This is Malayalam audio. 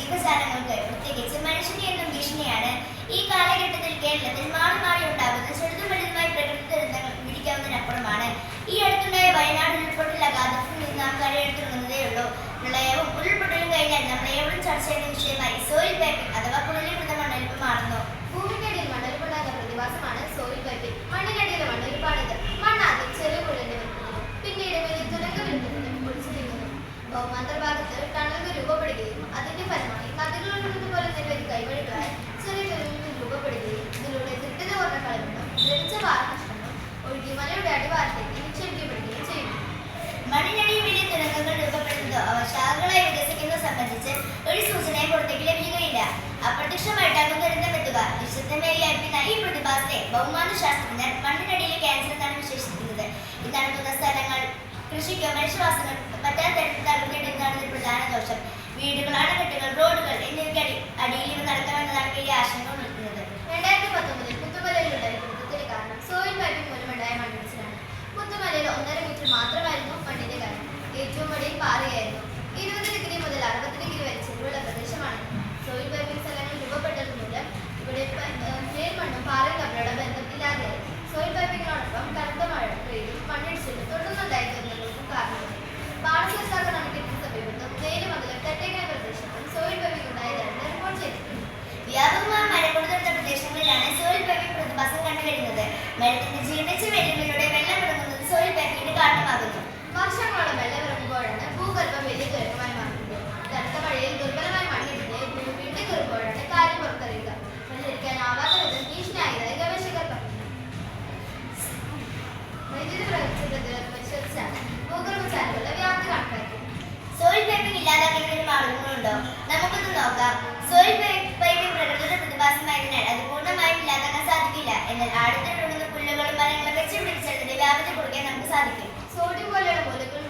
ജീവജാലങ്ങൾക്ക് പ്രത്യേകിച്ച് മനുഷ്യന് എന്നും ഭീഷണിയാണ്. ഈ കാലഘട്ടത്തിൽ കേരളത്തിൽ മാറി മാറി ഉണ്ടാകുന്ന ചെറുതും വലുതുമായ പ്രകൃതി ദുരന്തങ്ങൾ വിധിക്കാവുന്നതിനപ്പുറമാണ്. ഈ അടുത്തുണ്ടായ വയനാട് ഉരുൾപൊട്ടൽ അഗാധത്തിൽ നിന്ന് നാം കരയെടുത്തുള്ളതേയുള്ളൂ. പ്രളയവും ഉരുൾപൊട്ടലും കഴിഞ്ഞാൽ നമ്മൾ എവിടെയും ചർച്ച ചെയ്യുന്ന വിഷയമായി സോയിൽ പൈപ്പിംഗ് അഥവാ കുഴലിൽപ്പെടുന്ന മണ്ണൊലിപ്പ് മാറുന്നു. ഭൂമിക്കടിയിൽ മണ്ണൊലിപ്പുണ്ടാകുന്ന പ്രതിഭാസമാണ് സോയിൽ പൈപ്പിംഗ്. മണ്ണിനടിയിലെ മണ്ണൊലിപ്പാണിത്. മണ്ണാദ്യം ചെറിയ കുഴലിന്റെ വലുപ്പത്തിലും പിന്നീട് വലിയ തുരങ്ക വലുപ്പത്തിലും പൊടിച്ചു നീങ്ങുന്നു. ഭൗമാന്തർഭാഗത്ത് ടണലുകൾ രൂപപ്പെടുകയും അതിന്റെ ഫലമായി നദികളൊഴുകുന്നതുപോലെ നിരവധി കൈവഴികളായി ചെറിയ തുരങ്കങ്ങൾ രൂപപ്പെടുകയും ഇതിലൂടെ ദൃഢത കുറഞ്ഞ കളിമണ്ണും ദ്രവിച്ച പാറകഷ്ണങ്ങളും ഒഴുകി മലയുടെ അടിവാരത്തേക്ക് നിക്ഷേപിക്കപ്പെടുകയും ചെയ്യുന്നു. മണ്ണിനടിയിൽ വലിയ തുരങ്കങ്ങൾ രൂപപ്പെടുന്നതോ അവ ശാഖകളായി വികസിക്കുന്നത് സംബന്ധിച്ച് ഒരു സൂചനയും പുറത്തേക്ക് ലഭിക്കുകയില്ല. അപ്രത്യക്ഷമായിട്ടാകും ദുരന്തമെത്തുക. നിശബ്ദമേറിയായിരിക്കുന്ന ഈ പ്രതിഭാസത്തെ ഭൗമാന്ത ശാസ്ത്രജ്ഞർ മണ്ണിനടിയിലെ ക്യാൻസർ എന്നാണ് വിശേഷിപ്പിക്കുന്നത്. ഇതണുന്ന സ്ഥലങ്ങൾ കൃഷിക്കോ മനുഷ്യവാസങ്ങൾ പറ്റാത്ത തരത്തിൽ തകർന്നിടുന്നതാണ് പ്രധാന ദോഷം. വീടുകൾ, അണക്കെട്ടുകൾ, റോഡുകൾ എന്നിവയ്ക്ക് അടിയിൽ ഇവ നടക്കാമെന്നതാണ് വലിയ ആശങ്ക ഉണർത്തുന്നത്. 2019 പുത്തുമലയിലുണ്ടായ ദുരന്തത്തിന് കാരണം സോയിൽ പൈപ്പിംഗ് മൂലമുണ്ടായ മണ്ണിടിച്ചിലാണ്. പുത്തുമലയിൽ 1.5 മീറ്റർ മാത്രമായിരുന്നു മണ്ണിന്റെ കനം. ഏറ്റവും വലിയ പാറയായിരുന്നു. 20 ഡിഗ്രി മുതൽ 60 ഡിഗ്രി വരെ ചെരിവുള്ള പ്രദേശമാണ്. സോയിൽ പൈപ്പിംഗ് സ്ഥലങ്ങൾ രൂപപ്പെട്ടത് മൂലം ഇവിടെ മേൽമണ്ണും പാറയും തമ്മിലുള്ള ബന്ധമില്ലാതെയായി. സോയിൽ പൈപ്പിങ്ങിനോടൊപ്പം കനത്ത മഴ പെയ്തും മണ്ണിടിച്ചിലും തുടർന്നുണ്ടായ ദുരന്തങ്ങൾക്കും കാരണമായി. ബാണസാഗർ അണക്കെട്ടിന് സമീപത്തും വേലുമംഗലം തെറ്റേക്കര പ്രദേശത്തും സോയിൽ പൈപ്പിംഗ് ഉണ്ടായതായാണ് റിപ്പോർട്ട് ചെയ്തിട്ടുണ്ട്. വ്യാപകമായ മഴ കൊടുത്ത പ്രദേശങ്ങളിലാണ് സോയിൽ പൈപ്പിംഗ് പ്രതിഭാസം കണ്ടുവരുന്നത്. മരത്തിന്റെ ജീർണിച്ച വേരുകളിലൂടെ വെള്ളം ഇറങ്ങുന്നത് സോയിൽ പൈപ്പിംഗിന് കാരണമാകുന്നു. വർഷങ്ങളോളം വെള്ളമിറങ്ങുമ്പോഴാണ് ഭൂഗർഭം വലിയ തുരങ്കമായി മാറുന്നത്. കനത്ത മഴയിൽ ദുർബലമായ മണ്ണിടിഞ്ഞ് ഭൂമിയുടെ കയറുമ്പോഴാണ് കാര്യം പുറത്തറിയുക. പരിഹരിക്കാനാവാത്ത വിധം ഭീഷണിയായതായി ഗവേഷകർ പറഞ്ഞു. വൈദ്യുതി പ്രവഹിച്ച പ്രതിരോധം പരിശോധിച്ചാണ് ഭൂഗർഭ ചാനലുകളുടെ വ്യാപ്തി കണക്കാക്കിയത്. സോയിൽ പൈപ്പിംഗ് ഇല്ലാതാക്കുന്നതിന് മാർഗങ്ങളുണ്ടോ? നമുക്കൊന്ന് നോക്കാം. സോയിൽ പൈപ്പിംഗ് പ്രകൃതിയുടെ പ്രതിഭാസമായതിനാൽ അത് പൂർണ്ണമായും ഇല്ലാതാക്കാൻ സാധിക്കില്ല. എന്നാൽ ആഴത്തിലൊഴുകുന്ന പുല്ലുകളും മരങ്ങളും വെച്ച് പിടിച്ചതിന്റെ വ്യാപനം കുറയ്ക്കാൻ നമുക്ക് സാധിക്കും. സോഡിയം പോലെയുള്ള മൂലകൾ